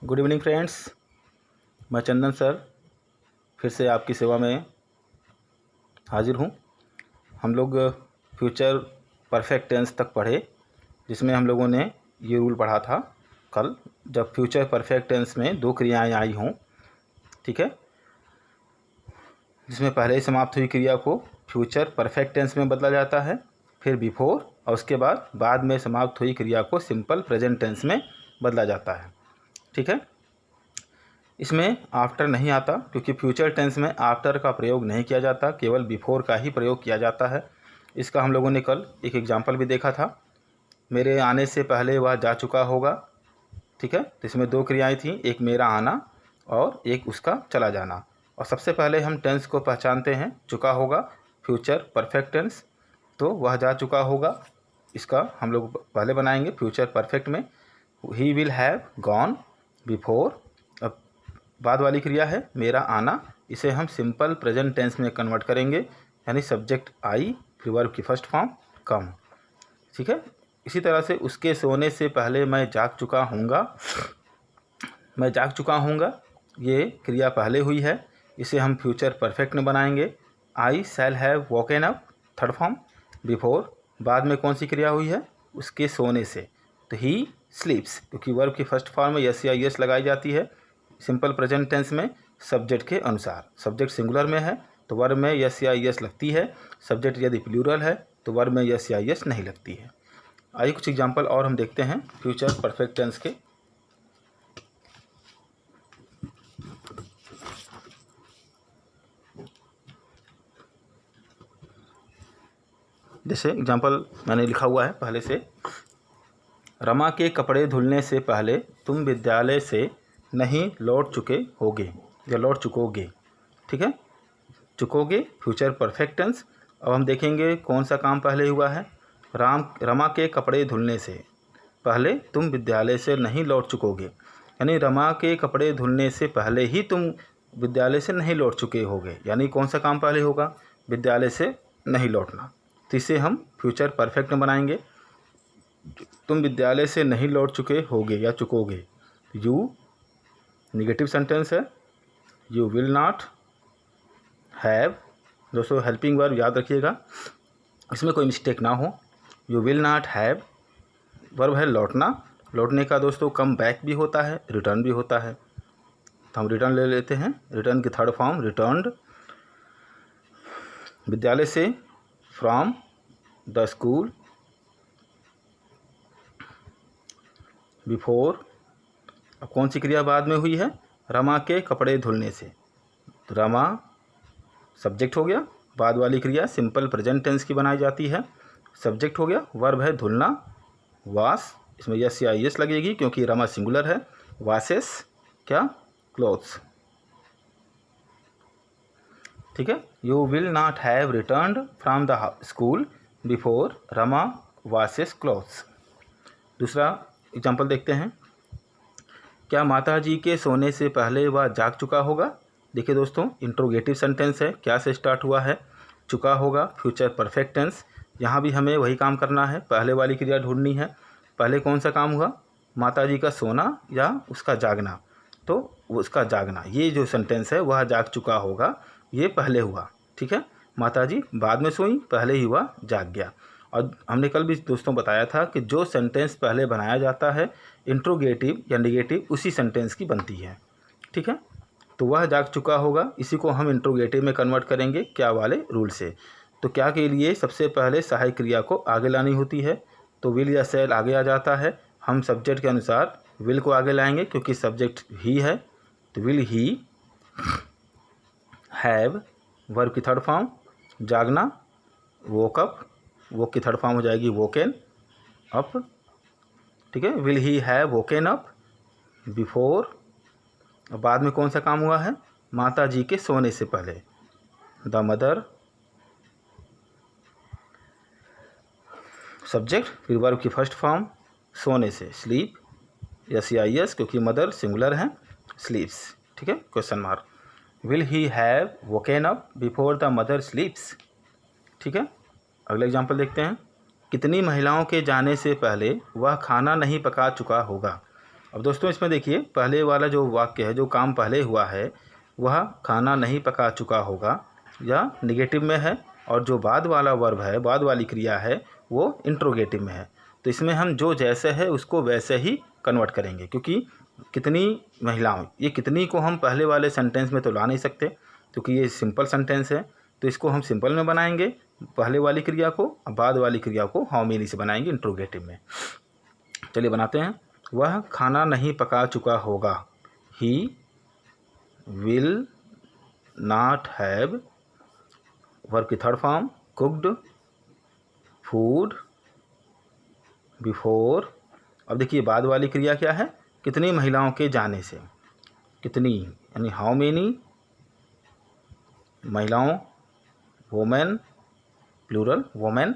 Good evening friends. मैं चंदन sir फिर से आपकी सेवा में हाजिर हूँ। हम लोग फ्यूचर परफेक्ट टेंस तक पढ़े, जिसमें हम लोगों ने ये रूल पढ़ा था कल, जब फ्यूचर परफेक्ट टेंस में दो क्रियाएं आई हों, ठीक है, जिसमें पहले ही समाप्त हुई क्रिया को फ्यूचर परफेक्ट टेंस में बदला जाता है, फिर बिफोर, और उसके बाद में समाप्त हुई क्रिया को सिंपल प्रेजेंट टेंस में बदला जाता है। ठीक है, इसमें आफ्टर नहीं आता क्योंकि फ्यूचर टेंस में आफ्टर का प्रयोग नहीं किया जाता, केवल बिफोर का ही प्रयोग किया जाता है। इसका हम लोगों ने कल एक एग्जाम्पल भी देखा था, मेरे आने से पहले वह जा चुका होगा। ठीक है, तो इसमें दो क्रियाएं थीं, एक मेरा आना और एक उसका चला जाना। और सबसे पहले हम टेंस को पहचानते हैं, चुका होगा फ्यूचर परफेक्ट टेंस, तो वह जा चुका होगा, इसका हम लोग पहले बनाएंगे फ्यूचर परफेक्ट में। He will have gone before. अब बाद वाली क्रिया है मेरा आना, इसे हम सिंपल प्रेजेंट टेंस में कन्वर्ट करेंगे, यानी सब्जेक्ट आई फिर वर्ब की फर्स्ट फॉर्म कम। ठीक है, इसी तरह से उसके सोने से पहले मैं जाग चुका हूँगा, मैं जाग चुका हूँगा, ये क्रिया पहले हुई है, इसे हम फ्यूचर परफेक्ट में बनाएंगे। I shall have woken up, third form before. बाद में कौन सी क्रिया हुई है, उसके सोने से, तो ही स्लीप्स, क्योंकि वर्ब की फर्स्ट फॉर्म में यस या यस लगाई जाती है सिंपल प्रेजेंट टेंस में सब्जेक्ट के अनुसार। सब्जेक्ट सिंगुलर में है तो वर्ब में यस या यस लगती है, सब्जेक्ट यदि प्लूरल है तो वर्ब में यस या यस नहीं लगती है। आइए कुछ एग्जांपल और हम देखते हैं फ्यूचर परफेक्ट टेंस के। जैसे एग्जांपल मैंने लिखा हुआ है पहले से, रमा के कपड़े धुलने से पहले तुम विद्यालय से नहीं लौट चुके होगे या लौट चुकोगे। ठीक है, चुकोगे फ्यूचर परफेक्ट टेंस। अब हम देखेंगे कौन सा काम पहले हुआ है। रमा के कपड़े धुलने से पहले तुम विद्यालय से नहीं लौट चुकोगे, यानी रमा के कपड़े धुलने से पहले ही तुम विद्यालय से नहीं लौट चुके होगे, यानी कौन सा काम पहले होगा, विद्यालय से नहीं लौटना। तो इसे हम फ्यूचर परफेक्ट में बनाएंगे, तुम विद्यालय से नहीं लौट चुके होगे या चुकोगे। यू निगेटिव सेंटेंस है, यू विल नॉट हैव, दोस्तों हेल्पिंग वर्ब याद रखिएगा, इसमें कोई मिस्टेक ना हो। You will not have verb है लौटना, लौटने का दोस्तों कम बैक भी होता है, रिटर्न भी होता है, तो हम रिटर्न ले लेते हैं। रिटर्न की थर्ड फॉर्म रिटर्न्ड। विद्यालय से फ्रॉम द स्कूल। बिफोर, अब कौन सी क्रिया बाद में हुई है, रमा के कपड़े धुलने से, तो रमा सब्जेक्ट हो गया, बाद वाली क्रिया सिंपल प्रेजेंट टेंस की बनाई जाती है, सब्जेक्ट हो गया, वर्ब है धुलना, वाश, इसमें यस या यस लगेगी क्योंकि रमा सिंगुलर है, वाशेस क्या, क्लोथ्स। ठीक है, you will not have returned from the school before Rama washes clothes. दूसरा एग्जाम्पल देखते हैं, क्या माताजी के सोने से पहले वह जाग चुका होगा। देखिए दोस्तों, इंट्रोगेटिव सेंटेंस है, क्या से स्टार्ट हुआ है, चुका होगा फ्यूचर परफेक्ट टेंस। यहाँ भी हमें वही काम करना है, पहले वाली क्रिया ढूंढनी है। पहले कौन सा काम हुआ, माताजी का सोना या उसका जागना, तो उसका जागना, ये जो सेंटेंस है वह जाग चुका होगा, ये पहले हुआ। ठीक है, माताजी बाद में सोई, पहले ही वह जाग गया। और हमने कल भी दोस्तों बताया था कि जो सेंटेंस पहले बनाया जाता है इंट्रोगेटिव या निगेटिव उसी सेंटेंस की बनती है। ठीक है, तो वह जाग चुका होगा, इसी को हम इंट्रोगेटिव में कन्वर्ट करेंगे क्या वाले रूल से। तो क्या के लिए सबसे पहले सहायक क्रिया को आगे लानी होती है, तो विल या शैल आगे आ जाता है, हम सब्जेक्ट के अनुसार विल को आगे लाएंगे क्योंकि सब्जेक्ट ही है, तो विल ही हैव, वर्ब की थर्ड फॉर्म जागना, वोक अप, वोक की थर्ड फॉर्म हो जाएगी वोकेन अप। ठीक है, will he have woken up before, बाद में कौन सा काम हुआ है, माता जी के सोने से पहले, द मदर सब्जेक्ट फिर वर्ब की फर्स्ट फॉर्म सोने से, स्लीप यस या यस क्योंकि मदर सिंगुलर है, स्लीप्स। ठीक है, question mark. Will he have woken up before the mother sleeps. ठीक है, अगला एग्जाम्पल देखते हैं, कितनी महिलाओं के जाने से पहले वह खाना नहीं पका चुका होगा। अब दोस्तों इसमें देखिए, पहले वाला जो वाक्य है, जो काम पहले हुआ है वह खाना नहीं पका चुका होगा, या निगेटिव में है, और जो बाद वाला वर्ब है, बाद वाली क्रिया है, वो इंट्रोगेटिव में है। तो इसमें हम जो जैसे है उसको वैसे ही कन्वर्ट करेंगे, क्योंकि कितनी महिलाओं, ये कितनी को हम पहले वाले सेंटेंस में तो ला नहीं सकते क्योंकि ये सिंपल सेंटेंस है। तो इसको हम सिंपल में बनाएंगे पहले वाली क्रिया को, बाद वाली क्रिया को हाउ मेनी से बनाएंगे इंट्रोगेटिव में। चलिए बनाते हैं। वह खाना नहीं पका चुका होगा, he will not have, verb की third form cooked food before. अब देखिए बाद वाली क्रिया क्या है, कितनी महिलाओं के जाने से, कितनी यानी हाउ मेनी महिलाओं, वोमेन प्लूरल वोमेन,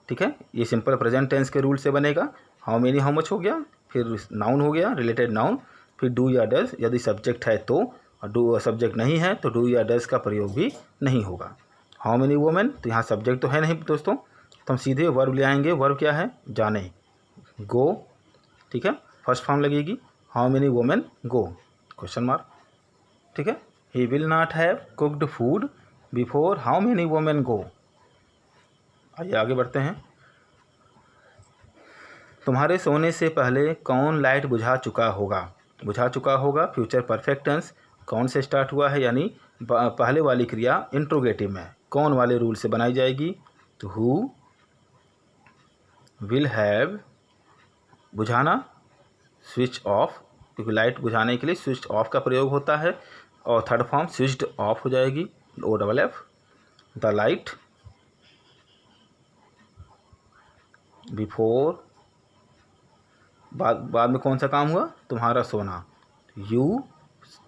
ठीक है। ये सिंपल प्रेजेंट टेंस के रूल से बनेगा। हाउ मेनी हाउ मच हो गया, फिर नाउन हो गया रिलेटेड नाउन, फिर डू या डज यदि सब्जेक्ट है तो, और डू सब्जेक्ट नहीं है तो डू या डज का प्रयोग भी नहीं होगा। हाउ मेनी वोमेन, तो यहाँ सब्जेक्ट तो है नहीं दोस्तों, तो हम सीधे वर्ब ले आएंगे। वर्ब क्या है, जाने, गो, ठीक है, फर्स्ट फॉर्म लगेगी। How many women go, question mark, ठीक है। He will not have cooked food before how many women go. आइए आगे बढ़ते हैं। तुम्हारे सोने से पहले कौन लाइट बुझा चुका होगा, बुझा चुका होगा फ्यूचर परफेक्ट टेंस, कौन से स्टार्ट हुआ है, यानी पहले वाली क्रिया इंट्रोगेटिव में कौन वाले रूल से बनाई जाएगी, तो हु विल हैव, बुझाना स्विच ऑफ, क्योंकि लाइट बुझाने के लिए स्विच ऑफ का प्रयोग होता है, और थर्ड फॉर्म स्विच्ड ऑफ हो जाएगी, O double F, the light before, बाद में कौन सा काम हुआ, तुम्हारा सोना, you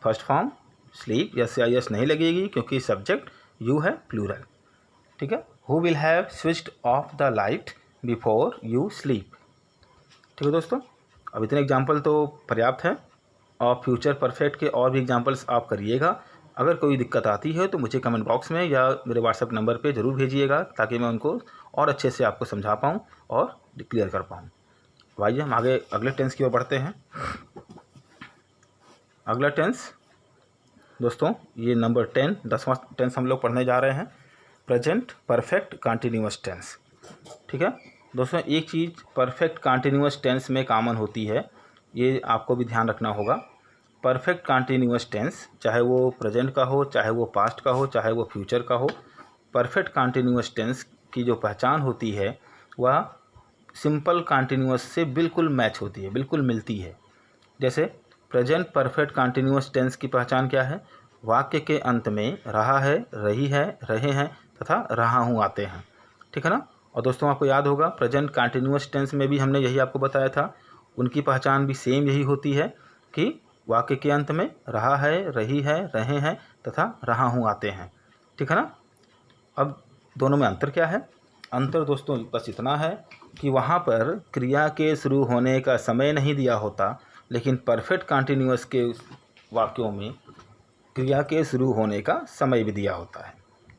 first form sleep, yes या यस नहीं लगेगी क्योंकि सब्जेक्ट यू है प्लूरल, ठीक है। Who will have switched off the light before you sleep, ठीक है दोस्तों। अब इतने एग्जाम्पल तो पर्याप्त है, और फ्यूचर परफेक्ट के और भी एग्जाम्पल्स आप करिएगा। अगर कोई दिक्कत आती है तो मुझे कमेंट बॉक्स में या मेरे व्हाट्सएप नंबर पे ज़रूर भेजिएगा, ताकि मैं उनको और अच्छे से आपको समझा पाऊँ और क्लियर कर पाऊँ। आइए हम आगे अगले टेंस की ओर बढ़ते हैं। अगला टेंस दोस्तों, ये नंबर 10, 10वां टेंस हम लोग पढ़ने जा रहे हैं, प्रेजेंट परफेक्ट कंटिन्यूअस टेंस, ठीक है दोस्तों। एक चीज़ परफेक्ट कंटिन्यूअस टेंस में कॉमन होती है, ये आपको भी ध्यान रखना होगा। परफेक्ट कंटिन्यूअस टेंस चाहे वो प्रेजेंट का हो, चाहे वो पास्ट का हो, चाहे वो फ्यूचर का हो, परफेक्ट कंटिन्यूअस टेंस की जो पहचान होती है वह सिंपल कंटिन्यूअस से बिल्कुल मैच होती है, बिल्कुल मिलती है। जैसे प्रेजेंट परफेक्ट कंटिन्यूअस टेंस की पहचान क्या है, वाक्य के अंत में रहा है, रही है, रहे हैं तथा रहा हूँ आते हैं, ठीक है ना। और दोस्तों आपको याद होगा प्रेजेंट कंटिन्यूअस टेंस में भी हमने यही आपको बताया था, उनकी पहचान भी सेम यही होती है कि वाक्य के अंत में रहा है, रही है, रहे हैं तथा रहा हूँ आते हैं, ठीक है ना। अब दोनों में अंतर क्या है, अंतर दोस्तों बस इतना है कि वहाँ पर क्रिया के शुरू होने का समय नहीं दिया होता, लेकिन परफेक्ट कंटिन्यूअस के वाक्यों में क्रिया के शुरू होने का समय भी दिया होता है,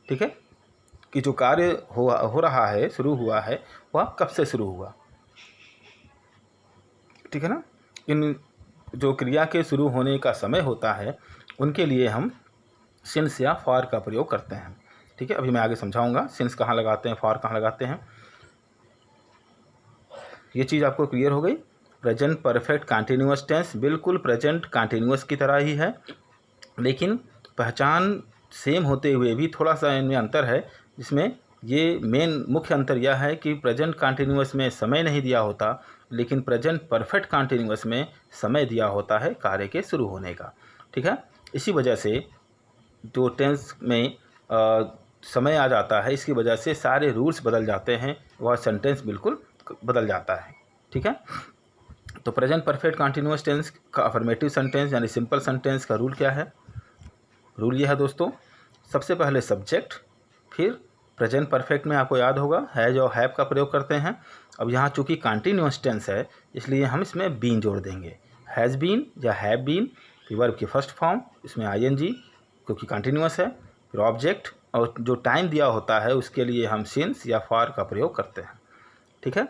ठीक है, कि जो कार्य हो रहा है, शुरू हुआ है, वह कब से शुरू हुआ, ठीक है ना। इन जो क्रिया के शुरू होने का समय होता है उनके लिए हम सिंस या फॉर का प्रयोग करते हैं, ठीक है। अभी मैं आगे समझाऊंगा सिंस कहाँ लगाते हैं, फॉर कहाँ लगाते हैं। ये चीज़ आपको क्लियर हो गई। प्रेजेंट परफेक्ट कंटिन्यूअस टेंस बिल्कुल प्रेजेंट कंटिन्यूअस की तरह ही है, लेकिन पहचान सेम होते हुए भी थोड़ा सा इनमें अंतर है, जिसमें ये मेन मुख्य अंतर यह है कि प्रेजेंट कंटिन्यूअस में समय नहीं दिया होता, लेकिन प्रेजेंट परफेक्ट कंटिन्यूअस में समय दिया होता है कार्य के शुरू होने का, ठीक है। इसी वजह से जो टेंस में समय आ जाता है, इसकी वजह से सारे रूल्स बदल जाते हैं, वह सेंटेंस बिल्कुल बदल जाता है, ठीक है। तो प्रेजेंट परफेक्ट कंटिन्यूअस टेंस का अफर्मेटिव सेंटेंस यानी सिंपल सेंटेंस का रूल क्या है, रूल ये है दोस्तों, सबसे पहले सब्जेक्ट, फिर प्रेजेंट परफेक्ट में आपको याद होगा हैज और हैव का प्रयोग करते हैं। अब यहाँ चूँकि कंटिन्यूअस टेंस है इसलिए हम इसमें बीन जोड़ देंगे, हैज़ बीन या हैव बीन, फिर वर्ब की फर्स्ट फॉर्म इसमें आईएनजी क्योंकि कंटिन्यूअस है, फिर ऑब्जेक्ट, और जो टाइम दिया होता है उसके लिए हम सिंस या फॉर का प्रयोग करते हैं, ठीक है।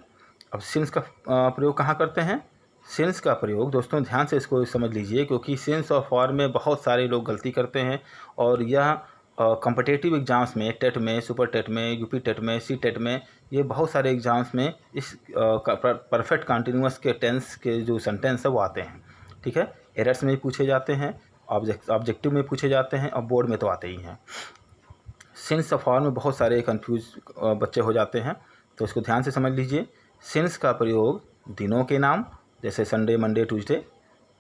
अब सिंस का प्रयोग कहाँ करते हैं, सिंस का प्रयोग दोस्तों ध्यान से इसको समझ लीजिए, क्योंकि सिंस और फॉर में बहुत सारे लोग गलती करते हैं और यह कॉम्पिटिटिव एग्ज़ाम्स में, टेट में, सुपर टेट में, यूपी टेट में, सी टेट में, ये बहुत सारे एग्ज़ाम्स में इस परफेक्ट कंटिन्यूअस के टेंस के जो सेंटेंस है वो आते हैं। ठीक है, एरर्स में भी पूछे जाते हैं, ऑब्जेक्टिव में पूछे जाते हैं और बोर्ड में तो आते ही हैं। सिंस और फॉर में बहुत सारे कंफ्यूज बच्चे हो जाते हैं, तो इसको ध्यान से समझ लीजिए। सिंस का प्रयोग दिनों के नाम जैसे संडे, मंडे, ट्यूसडे,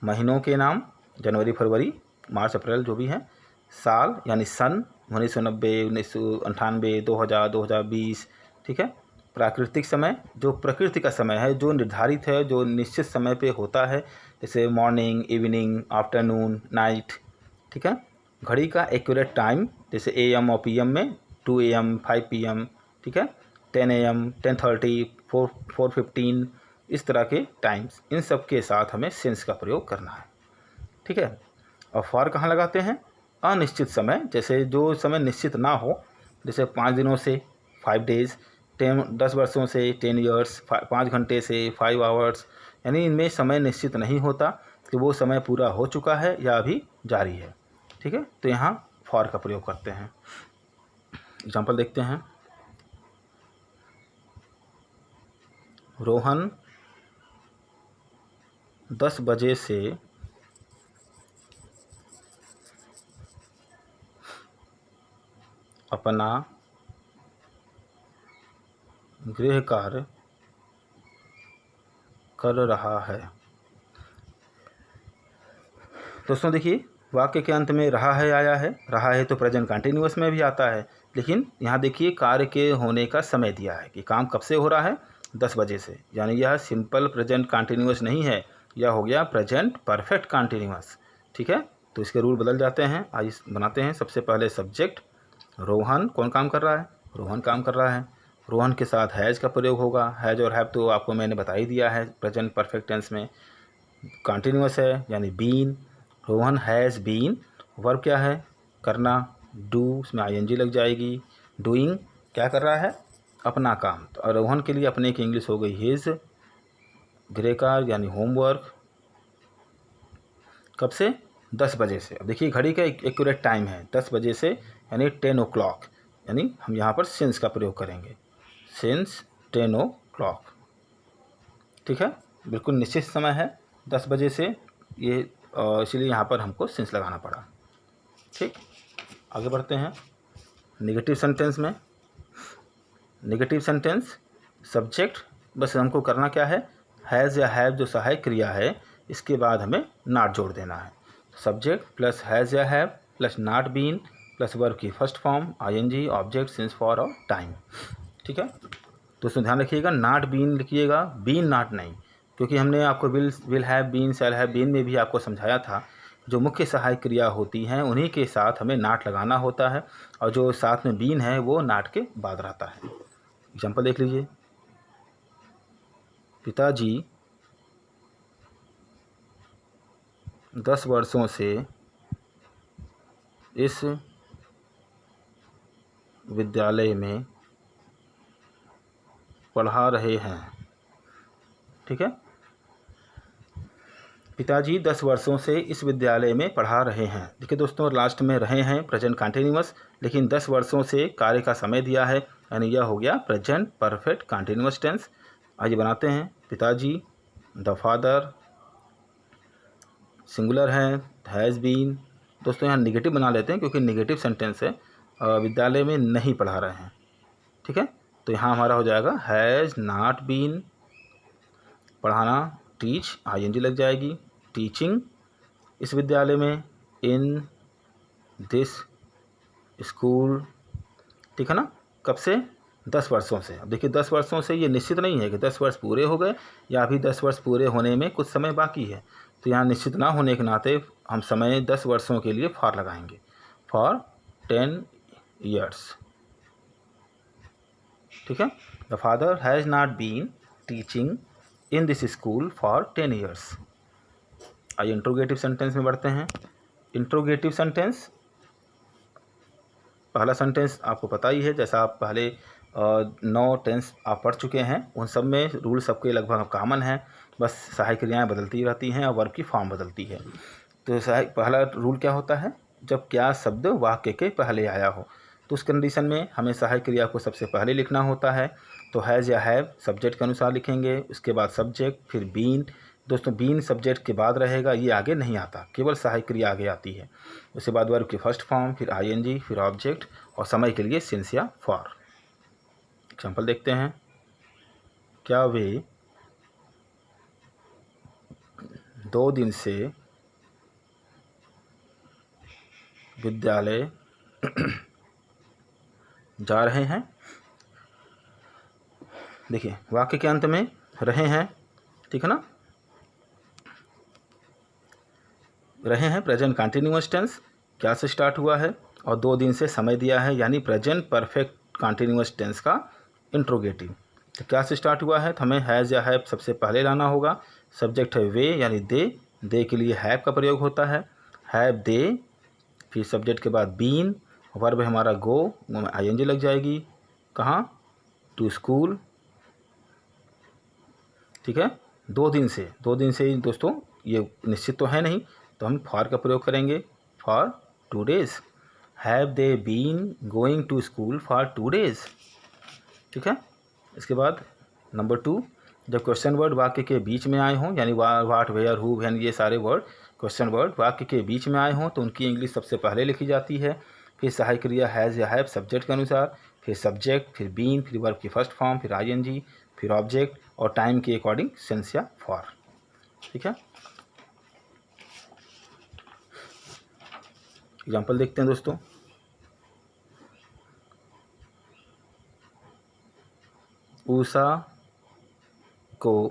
महीनों के नाम जनवरी, फरवरी, मार्च, अप्रैल जो भी हैं, साल यानी सन 1990, 1998, 2000, 2020। ठीक है, प्राकृतिक समय जो प्रकृति का समय है, जो निर्धारित है, जो निश्चित समय पे होता है, जैसे मॉर्निंग, इवनिंग, आफ्टरनून, नाइट। ठीक है, घड़ी का एक्यूरेट टाइम जैसे AM और PM में 2 AM, 5 PM। ठीक है, 10 AM, 10:30, 4:15, इस तरह के टाइम्स, इन सब के साथ हमें सिंस का प्रयोग करना है। ठीक है, और फॉर कहाँ लगाते हैं? अनिश्चित समय, जैसे जो समय निश्चित ना हो, जैसे 5 दिनों से 5 डेज़, 10 वर्षों से 10 ईयर्स, 5 घंटे से 5 आवर्स, यानी इनमें समय निश्चित नहीं होता कि वो समय पूरा हो चुका है या अभी जारी है। ठीक है, तो यहाँ फॉर का प्रयोग करते हैं। एग्जाम्पल देखते हैं। रोहन 10 बजे से अपना गृह कार्य कर रहा है। दोस्तों देखिए, वाक्य के अंत में रहा है आया है। रहा है तो प्रेजेंट कंटिन्यूअस में भी आता है, लेकिन यहाँ देखिए कार्य के होने का समय दिया है कि काम कब से हो रहा है, 10 बजे से, यानी यह सिंपल प्रेजेंट कंटिन्यूअस नहीं है, यह हो गया प्रेजेंट परफेक्ट कंटिन्यूअस। ठीक है, तो इसके रूल बदल जाते हैं। आइए बनाते हैं। सबसे पहले सब्जेक्ट रोहन, कौन काम कर रहा है? रोहन काम कर रहा है। रोहन के साथ हैज़ का प्रयोग होगा। हैज़ और हैव तो आपको मैंने बता ही दिया है प्रेजेंट परफेक्ट टेंस में। कंटिन्यूअस है यानी been. Rohan has been, verb क्या है? करना, डू, उसमें ING लग जाएगी। डूइंग, क्या कर रहा है? अपना काम। तो रोहन के लिए अपने की इंग्लिश हो गई हिज। गृह कार्य यानी होमवर्क, कब से? 10 बजे से। अब देखिए घड़ी का एक्यूरेट टाइम है 10 बजे से, यानी 10 o'clock, यानी हम यहाँ पर सिंस का प्रयोग करेंगे। Since 10 o'clock। ठीक है, बिल्कुल निश्चित समय है 10 बजे से, ये इसलिए यहाँ पर हमको सिंस लगाना पड़ा। ठीक, आगे बढ़ते हैं। नेगेटिव सेंटेंस में, नेगेटिव सेंटेंस सब्जेक्ट, बस हमको करना क्या है? हैज़ या हैव जो सहायक क्रिया है, इसके बाद हमें नॉट जोड़ देना है। सब्जेक्ट प्लस हैज़ या have plus not been plus verb की first form ING, object, since, for और टाइम। ठीक है, तो उसमें ध्यान रखिएगा, नॉट बीन लिखिएगा, बीन नॉट नहीं, क्योंकि हमने आपको will have been, shall have been में भी आपको समझाया था, जो मुख्य सहायक क्रिया होती हैं उन्हीं के साथ हमें नॉट लगाना होता है, और जो साथ में बीन है वो नॉट के बाद रहता है। एग्जाम्पल देख लीजिए। पिताजी 10 वर्षों से इस विद्यालय में पढ़ा रहे हैं। ठीक है, पिताजी 10 वर्षों से इस विद्यालय में पढ़ा रहे हैं। देखिए दोस्तों, लास्ट में रहे हैं प्रेजेंट कंटिन्यूअस, लेकिन 10 वर्षों से कार्य का समय दिया है, यानी यह हो गया प्रेजेंट परफेक्ट कंटिन्यूअस टेंस। आइए बनाते हैं। पिताजी, द फादर, सिंगुलर है, हैज़ बीन। दोस्तों यहाँ निगेटिव बना लेते हैं क्योंकि निगेटिव सेंटेंस है, विद्यालय में नहीं पढ़ा रहे हैं। ठीक है, तो यहाँ हमारा हो जाएगा हैज़ नॉट बीन, पढ़ाना, टीच, ING लग जाएगी, टीचिंग, इस विद्यालय में, इन दिस स्कूल। ठीक है ना, कब से? 10 वर्षों से। अब देखिए 10 वर्षों से ये निश्चित नहीं है कि 10 वर्ष पूरे हो गए या अभी 10 वर्ष पूरे होने में कुछ समय बाकी है, तो यहाँ निश्चित ना होने के नाते हम समय 10 वर्षों के लिए फॉर लगाएंगे, फॉर 10 years। ठीक है, the father has not been teaching in this school for 10 years। आइए इंट्रोगेटिव सेंटेंस में बढ़ते हैं। इंट्रोगेटिव सेंटेंस, पहला सेंटेंस आपको पता ही है, जैसा आप पहले 9 टेंस आप पढ़ चुके हैं, उन सब में रूल सबके लगभग कॉमन है, बस सहायक क्रियाएं बदलती रहती हैं और वर्ब की फॉर्म बदलती है। तो पहला रूल क्या होता है, जब क्या शब्द वाक्य के पहले आया हो तो उस कंडीशन में हमें सहायक क्रिया को सबसे पहले लिखना होता है। तो हैज़ या हैव सब्जेक्ट के अनुसार लिखेंगे, उसके बाद सब्जेक्ट, फिर बीन। दोस्तों बीन सब्जेक्ट के बाद रहेगा, ये आगे नहीं आता, केवल सहायक क्रिया आगे आती है। उसके बाद वर्ब की फर्स्ट फॉर्म, फिर आईएनजी, फिर ऑब्जेक्ट और समय के लिए सिंस या फॉर। एग्जाम्पल देखते हैं। क्या वे 2 दिन से विद्यालय जा रहे हैं। देखिए वाक्य के अंत में रहे हैं, ठीक है ना, रहे हैं प्रेजेंट कंटिन्यूअस टेंस, क्या से स्टार्ट हुआ है और 2 दिन से समय दिया है, यानी प्रेजेंट परफेक्ट कंटिन्यूअस टेंस का इंट्रोगेटिव। तो क्या से स्टार्ट हुआ है तो हमें हैज़ या हैव सबसे पहले लाना होगा। सब्जेक्ट है वे यानी दे के लिए हैव का प्रयोग होता है, हैव दे। फिर सब्जेक्ट के बाद बीन, वर्ब है हमारा गो, में आईएनजी लग जाएगी, कहाँ, टू स्कूल, ठीक है। 2 दिन से ही दोस्तों ये निश्चित तो है नहीं, तो हम फॉर का प्रयोग करेंगे, for 2 days. Have they been going to school for 2 days, ठीक है। इसके बाद नंबर 2, जब क्वेश्चन वर्ड वाक्य के बीच में आए हों, यानी वाट, वेयर, हु, व्हेन, ये सारे वर्ड क्वेश्चन वर्ड वाक्य के बीच में आए हों तो उनकी इंग्लिश सबसे पहले लिखी जाती है। फिर सहायक क्रिया हैज़ या हैव सब्जेक्ट के अनुसार, फिर सब्जेक्ट, फिर बीन, फिर वर्ब की फर्स्ट फॉर्म, फिर आईएनजी, फिर ऑब्जेक्ट और टाइम के अकॉर्डिंग सिंस या फॉर, ठीक है। एग्जाम्पल देखते हैं दोस्तों। उषा को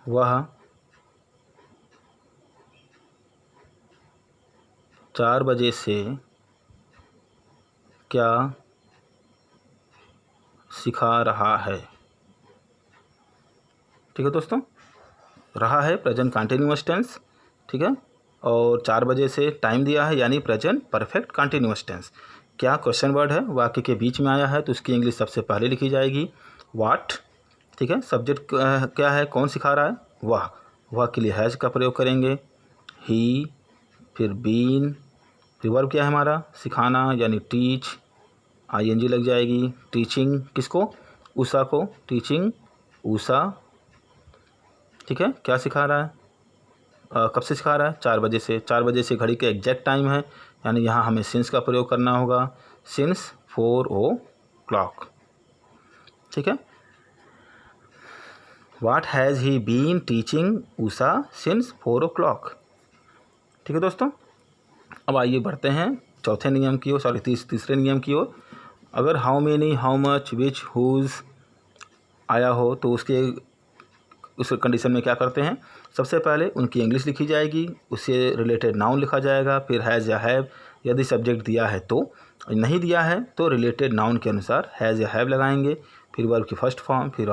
वह 4 बजे से क्या सिखा रहा है, ठीक है दोस्तों। रहा है प्रेजेंट कंटिन्यूअस टेंस, ठीक है, और 4 बजे से टाइम दिया है यानी प्रेजेंट परफेक्ट कंटिन्यूअस टेंस। क्या क्वेश्चन वर्ड है, वाक्य के बीच में आया है तो उसकी इंग्लिश सबसे पहले लिखी जाएगी, वाट, ठीक है। सब्जेक्ट क्या है, कौन सिखा रहा है, वह के लिए हैज़ का प्रयोग करेंगे, ही, फिर बीन, फिर वर्ब क्या है हमारा, सिखाना यानी टीच, आईएनजी लग जाएगी, टीचिंग किसको, उषा को, टीचिंग उषा, ठीक है। क्या सिखा रहा है, कब से सिखा रहा है, 4 बजे से। 4 बजे से घड़ी का एग्जैक्ट टाइम है, यानी यहाँ हमें सिंस का प्रयोग करना होगा, सिंस 4 o'clock, ठीक है। What has he been teaching Usha since 4 o'clock, ठीक है दोस्तों। अब आइए बढ़ते हैं चौथे नियम की ओर, तीसरे नियम की ओर। अगर how many, how much, which, whose आया हो तो उस कंडीशन में क्या करते हैं, सबसे पहले उनकी इंग्लिश लिखी जाएगी, उससे रिलेटेड नाउन लिखा जाएगा, फिर हैज़ या हैव, यदि सब्जेक्ट दिया है तो, नहीं दिया है तो रिलेटेड नाउन के अनुसार हैज़ या हैव लगाएंगे, फिर वर्ब की फर्स्ट फॉर्म, फिर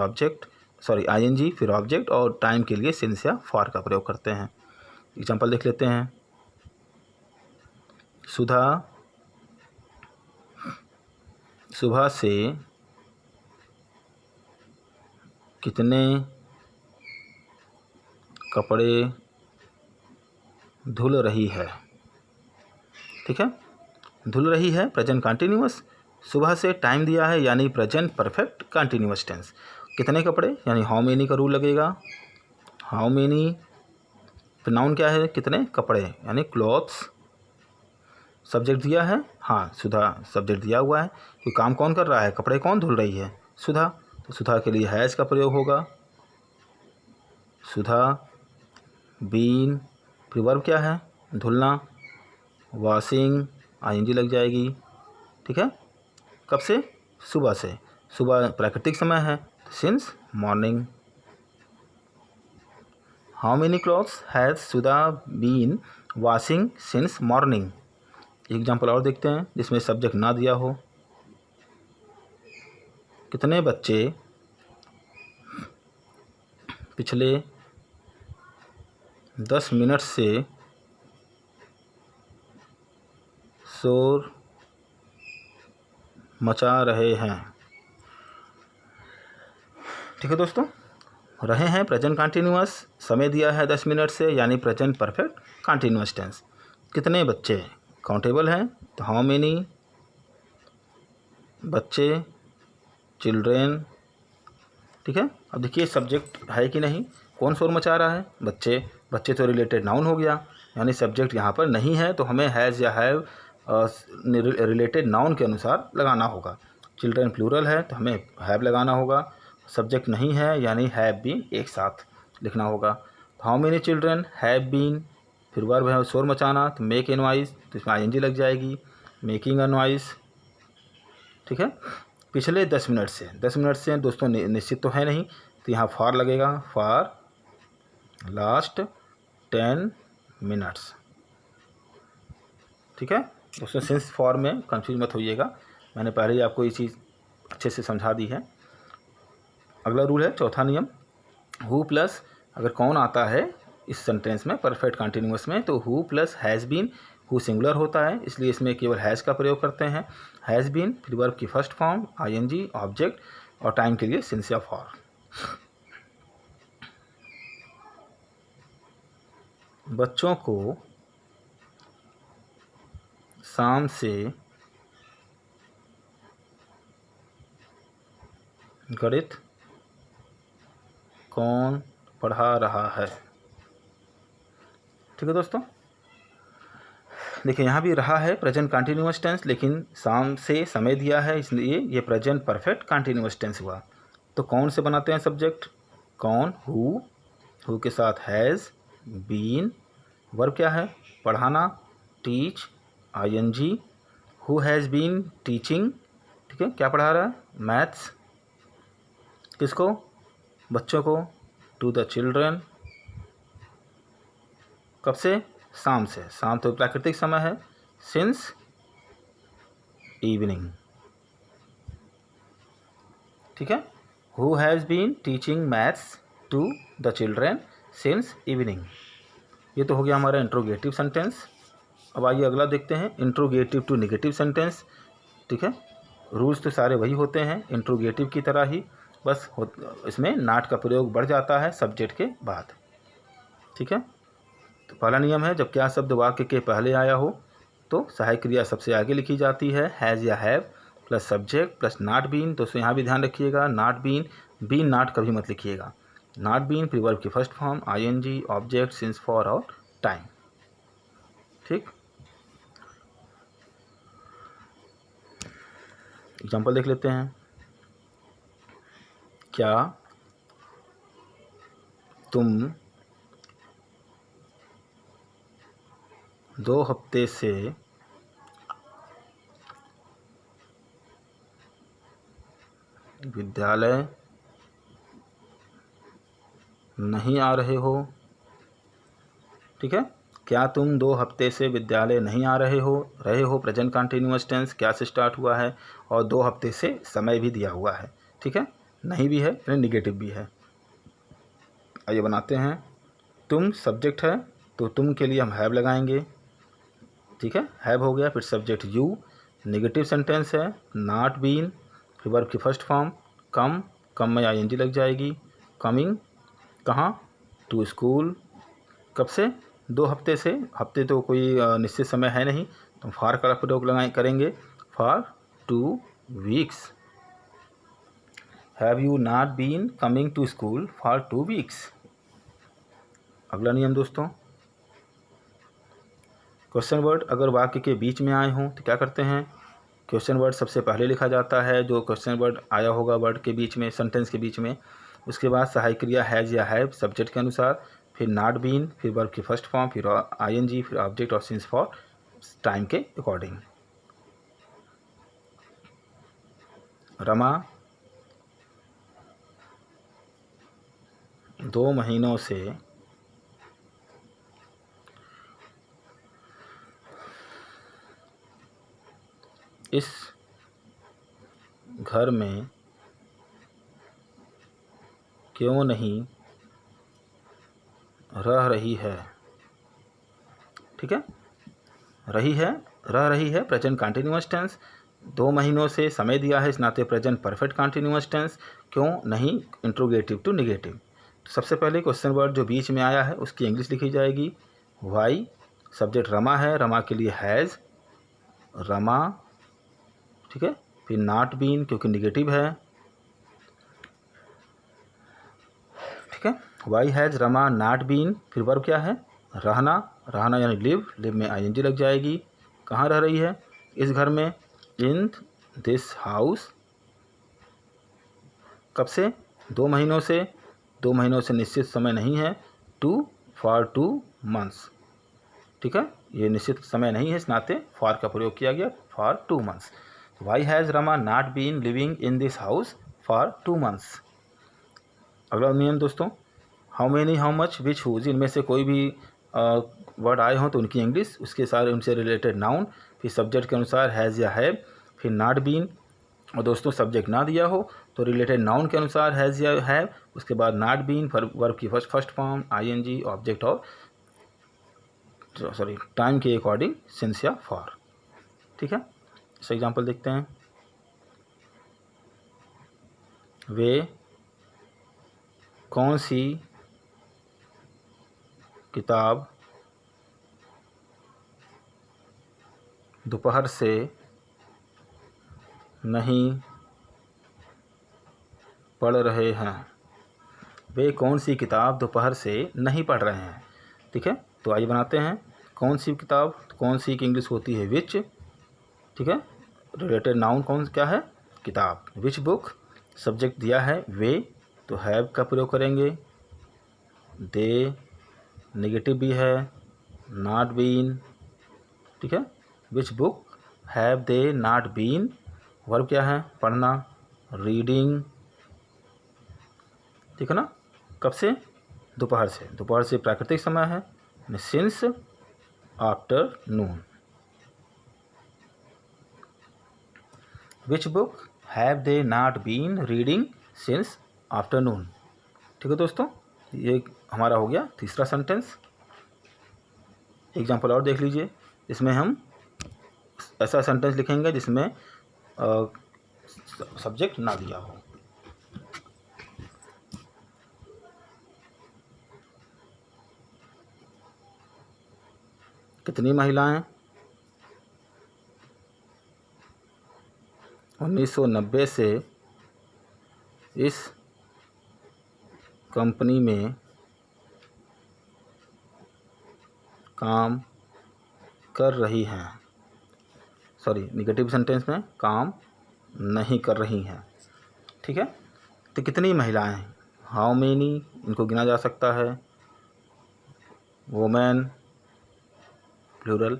आईएनजी, फिर ऑब्जेक्ट और टाइम के लिए सिंस या फॉर का प्रयोग करते हैं। एग्जाम्पल देख लेते हैं। सुधा सुबह से कितने कपड़े धुल रही है, ठीक है। धुल रही है प्रेजेंट कंटिन्यूअस, सुबह से टाइम दिया है यानी प्रेजेंट परफेक्ट कंटिन्यूअस टेंस। कितने कपड़े यानी हाउ मेनी का रूल लगेगा, हाउ मेनी, फिर नाउन क्या है, कितने कपड़े यानी क्लॉथ्स, सब्जेक्ट दिया है, हाँ सुधा सब्जेक्ट दिया हुआ है, कि काम कौन कर रहा है, कपड़े कौन धुल रही है, सुधा, तो सुधा के लिए हैज़ का प्रयोग होगा, सुधा, बीन, फिर वर्ब क्या है, धुलना, वॉशिंग, आईएनजी लग जाएगी, ठीक है। कब से, सुबह से, सुबह प्राकृतिक समय है, since morning. How many clothes has Sudha been washing since morning. Example और देखते हैं जिसमें सब्जेक्ट ना दिया हो। कितने बच्चे पिछले 10 मिनट से शोर मचा रहे हैं। ठीक है दोस्तों, रहे हैं प्रेजेंट कंटिन्यूअस, समय दिया है 10 मिनट से, यानी प्रेजेंट परफेक्ट कंटिन्यूअस टेंस। कितने बच्चे काउंटेबल हैं, तो हाउ मेनी बच्चे, चिल्ड्रेन। ठीक है, अब देखिए सब्जेक्ट है कि नहीं, कौन शोर मचा रहा है, बच्चे। बच्चे तो रिलेटेड नाउन हो गया, यानी सब्जेक्ट यहाँ पर नहीं है, तो हमें हैज़ या हैव रिलेटेड नाउन के अनुसार लगाना होगा। चिल्ड्रेन प्लूरल है तो हमें हैव लगाना होगा। सब्जेक्ट नहीं है यानी हैव बीन एक साथ लिखना होगा। How many children have been, फिर वर्ब है शोर मचाना, तो मेक ए नॉइज़, तो इसमें आईएनजी लग जाएगी, मेकिंग अ नॉइज़। ठीक है, पिछले 10 मिनट से, 10 मिनट से दोस्तों निश्चित तो है नहीं, तो यहाँ फॉर लगेगा, फॉर लास्ट 10 मिनट्स। ठीक है दोस्तों, सिंस फॉर में कंफ्यूज मत होइएगा, मैंने पहले ही आपको ये चीज़ अच्छे से समझा दी है। अगला रूल है, चौथा नियम, हु प्लस, अगर कौन आता है इस सेंटेंस में परफेक्ट कंटिन्यूअस में, तो who plus has been, who singular होता है इसलिए इसमें केवल हैज़ का प्रयोग करते हैं। हैज़ बीन, फिर वर्ब की फर्स्ट फॉर्म आईएनजी, ऑब्जेक्ट, और टाइम के लिए सिंस या फॉर। बच्चों को शाम से गणित कौन पढ़ा रहा है। ठीक है दोस्तों, देखिए यहाँ भी रहा है प्रेजेंट कंटिन्यूअस टेंस, लेकिन शाम से समय दिया है इसलिए ये प्रेजेंट परफेक्ट कंटिन्यूअस टेंस हुआ। तो कौन से बनाते हैं सब्जेक्ट, कौन, हु के साथ हैज़, बीन, वर्ब क्या है पढ़ाना, teach, ING, who has been teaching. ठीक है, क्या पढ़ा रहा है, मैथ्स, किसको, बच्चों को, टू द चिल्ड्रन। कब से, शाम से, शाम तो प्राकृतिक समय है, सिंस इवनिंग। ठीक है, who has been teaching maths to the children since evening. ये तो हो गया हमारा इंट्रोगेटिव सेंटेंस। अब आइए अगला देखते हैं, इंट्रोगेटिव टू नेगेटिव सेंटेंस। ठीक है, रूल्स तो सारे वही होते हैं इंट्रोगेटिव की तरह ही, बस इसमें नाट का प्रयोग बढ़ जाता है सब्जेक्ट के बाद। ठीक है, तो पहला नियम है, जब क्या शब्द वाक्य के पहले आया हो तो सहायक क्रिया सबसे आगे लिखी जाती है, हैज़ या have plus subject plus not been. दोस्तों यहाँ भी ध्यान रखिएगा, नॉट बीन, बीन नॉट कभी मत लिखिएगा। नॉट बीन, फिर वर्ब की first form ING, object, since, for और टाइम। ठीक, एग्जाम्पल देख लेते हैं। क्या तुम 2 हफ्ते से विद्यालय नहीं आ रहे हो। ठीक है, क्या तुम 2 हफ्ते से विद्यालय नहीं आ रहे हो प्रेजेंट कंटिन्यूअस टेंस, क्या से स्टार्ट हुआ है और 2 हफ्ते से समय भी दिया हुआ है। ठीक है, नहीं भी है फिर निगेटिव भी है। आइए बनाते हैं, तुम सब्जेक्ट है तो तुम के लिए हम हैव लगाएंगे। ठीक है, हैव हो गया, फिर सब्जेक्ट यू, नेगेटिव सेंटेंस है, नॉट बीन, फिर वर्ब की फर्स्ट फॉर्म कम, कम में आईएनजी लग जाएगी, कमिंग, कहाँ, टू स्कूल, कब से, 2 हफ्ते से, हफ्ते तो कोई निश्चित समय है नहीं, तो फॉर का प्रयोग करेंगे, for 2 weeks. Have you not been coming to school for 2 weeks. अगला नियम दोस्तों, क्वेश्चन वर्ड अगर वाक्य के बीच में आए हों तो क्या करते हैं, क्वेश्चन वर्ड सबसे पहले लिखा जाता है, जो क्वेश्चन वर्ड आया होगा वर्ड के बीच में, सेंटेंस के बीच में, उसके बाद सहायक क्रिया हैज़ या हैव सब्जेक्ट के अनुसार, फिर नॉट बीन, फिर वर्ब की फर्स्ट फॉर्म, फिर आईएनजी, फिर ऑब्जेक्ट और सिंस फॉर टाइम के अकॉर्डिंग। रमा 2 महीनों से इस घर में क्यों नहीं रह रही है। ठीक है, रही है, रह रही है प्रेजेंट कंटिन्यूअस टेंस, 2 महीनों से समय दिया है, इस नाते प्रेजेंट परफेक्ट कंटिन्यूअस टेंस। क्यों नहीं इंट्रोगेटिव टू निगेटिव। तो सबसे पहले क्वेश्चन वर्ड जो बीच में आया है उसकी इंग्लिश लिखी जाएगी वाई। सब्जेक्ट रमा है, रमा के लिए हैज़, रमा, ठीक है। फिर नॉट बीन क्योंकि निगेटिव है, ठीक है। Why has Rama not been. फिर वर्ब क्या है रहना, रहना यानी लिव, लिव में आईएनजी लग जाएगी। कहाँ रह रही है इस घर में, इन दिस हाउस। कब से 2 महीनों से, 2 महीनों से निश्चित समय नहीं है, टू फॉर 2 मंथ्स, ठीक है। ये निश्चित समय नहीं है, इस नाते फॉर का प्रयोग किया गया, for 2 months. Why has Rama not been living in this house for 2 months. अगला नियम दोस्तों, how many, how much, which, whose, इनमें से कोई भी वर्ड आए हों तो उनकी इंग्लिश, उसके सारे उनसे रिलेटेड नाउन, फिर सब्जेक्ट के अनुसार हैज़ या हैव, फिर नॉट बीन, और दोस्तों सब्जेक्ट ना दिया हो तो रिलेटेड नाउन के अनुसार हैज़ या हैव, उसके बाद नॉट बीन, वर्ब की फर्स्ट फॉर्म आईएनजी, ऑब्जेक्ट और सॉरी टाइम के अकॉर्डिंग सिंस या फॉर, ठीक है। इस एग्जांपल देखते हैं। वे कौन सी किताब दोपहर से नहीं पढ़ रहे हैं। वे कौन सी किताब दोपहर से नहीं पढ़ रहे हैं, ठीक है। तो आइए बनाते हैं कौन सी किताब, कौन सी की इंग्लिश होती है विच, ठीक है। रिलेटेड नाउन कौन क्या है किताब, विच बुक। सब्जेक्ट दिया है वे तो हैव का प्रयोग करेंगे, दे नेगेटिव भी है, नॉट बीन, ठीक है। Which book have they not been, verb क्या है पढ़ना, रीडिंग, ठीक है ना। कब से दोपहर से, दोपहर से प्राकृतिक समय है, since afternoon. Which book have they not been reading since afternoon, ठीक है दोस्तों। ये हमारा हो गया तीसरा सेंटेंस। एग्जाम्पल और देख लीजिए, इसमें हम ऐसा सेंटेंस लिखेंगे जिसमें सब्जेक्ट ना दिया हो। कितनी महिलाएं 1990 से इस कंपनी में काम कर रही हैं, सॉरी निगेटिव सेंटेंस में काम नहीं कर रही हैं, ठीक है। तो कितनी महिलाएं, हाउ मेनी, इनको गिना जा सकता है, वोमेन प्लूरल।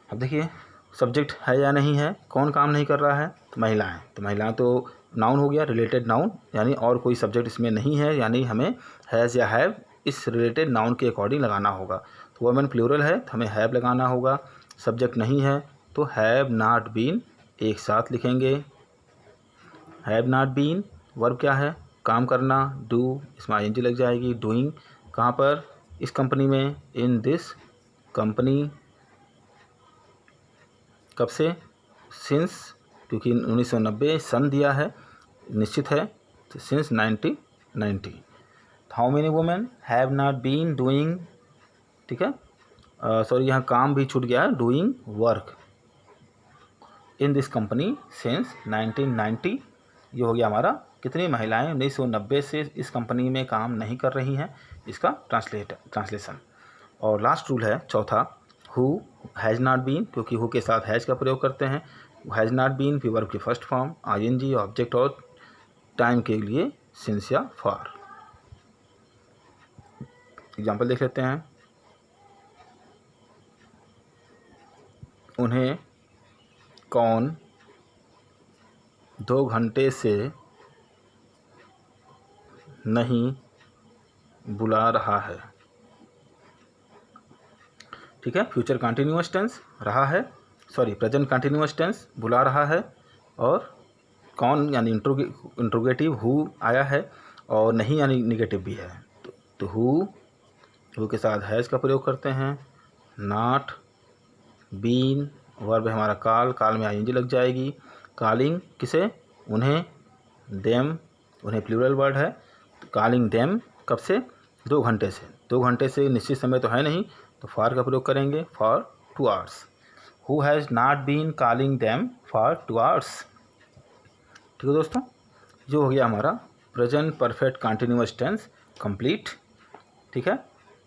अब देखिए सब्जेक्ट है या नहीं है, कौन काम नहीं कर रहा है, तो महिलाएं, तो महिलाएं तो नाउन हो गया, रिलेटेड नाउन, यानी और कोई सब्जेक्ट इसमें नहीं है, यानी हमें हैज़ या हैव इस रिलेटेड नाउन के अकॉर्डिंग लगाना होगा। तो वुमेन प्लूरल है तो हमें हैव लगाना होगा। सब्जेक्ट नहीं है तो हैव नॉट बीन एक साथ लिखेंगे, हैव नॉट बीन। वर्ब क्या है काम करना, डू, इसमें आईएनजी लग जाएगी, डूइंग। कहाँ पर इस कंपनी में, इन दिस कंपनी। कब से, सिंस, क्योंकि 1990 सन दिया है निश्चित है, तो since 1990। How many women have not been doing, ठीक है, सॉरी यहाँ काम भी छूट गया है, doing work in this company since 1990। ये हो गया हमारा कितनी महिलाएं 1990 से इस कंपनी में काम नहीं कर रही हैं, इसका ट्रांसलेशन। और लास्ट रूल है चौथा, हु हैज़ नॉट बीन, क्योंकि हु के साथ हैज़ का प्रयोग करते हैं। हैज़ नॉट बीन फिर वर्ब की फर्स्ट फॉर्म आईएनजी, ऑब्जेक्ट और टाइम के लिए सिंस या फॉर। एग्जाम्पल देख लेते हैं। उन्हें कौन 2 घंटे से नहीं बुला रहा है, ठीक है। फ्यूचर कंटिन्यूअस टेंस रहा है, सॉरी प्रेजेंट कंटिन्यूअस टेंस बुला रहा है, और कौन यानी इंट्रोगेटिव हु आया है, और नहीं यानी निगेटिव भी है। तो हु के साथ हैज़ का प्रयोग करते हैं, नॉट बीन वर्ब है हमारा कॉल, कॉल में आईएनजी लग जाएगी। कॉलिंग किसे, उन्हें, देम, उन्हें प्लूरल वर्ड है। कॉलिंग देम कब से, 2 घंटे से। 2 घंटे से निश्चित समय तो है नहीं, तो फॉर का प्रयोग करेंगे, for 2 hours. Who has not been calling them for 2 hours. ठीक है दोस्तों, जो हो गया हमारा present perfect continuous tense complete. ठीक है,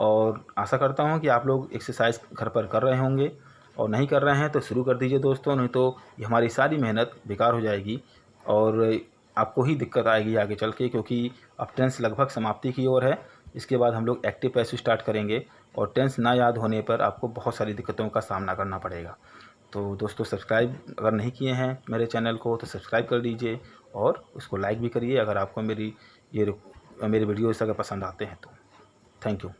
और आशा करता हूँ कि आप लोग एक्सरसाइज घर पर कर रहे होंगे, और नहीं कर रहे हैं तो शुरू कर दीजिए दोस्तों, नहीं तो ये हमारी सारी मेहनत बेकार हो जाएगी और आपको ही दिक्कत आएगी आगे चल के, क्योंकि अब टेंस लगभग समाप्ति की ओर है। इसके बाद हम लोग एक्टिव पैसिव स्टार्ट करेंगे और टेंस ना याद होने पर आपको बहुत सारी दिक्कतों का सामना करना पड़ेगा। तो दोस्तों, सब्सक्राइब अगर नहीं किए हैं मेरे चैनल को तो सब्सक्राइब कर दीजिए और उसको लाइक भी करिए अगर आपको मेरी वीडियोस अगर पसंद आते हैं तो। Thank you.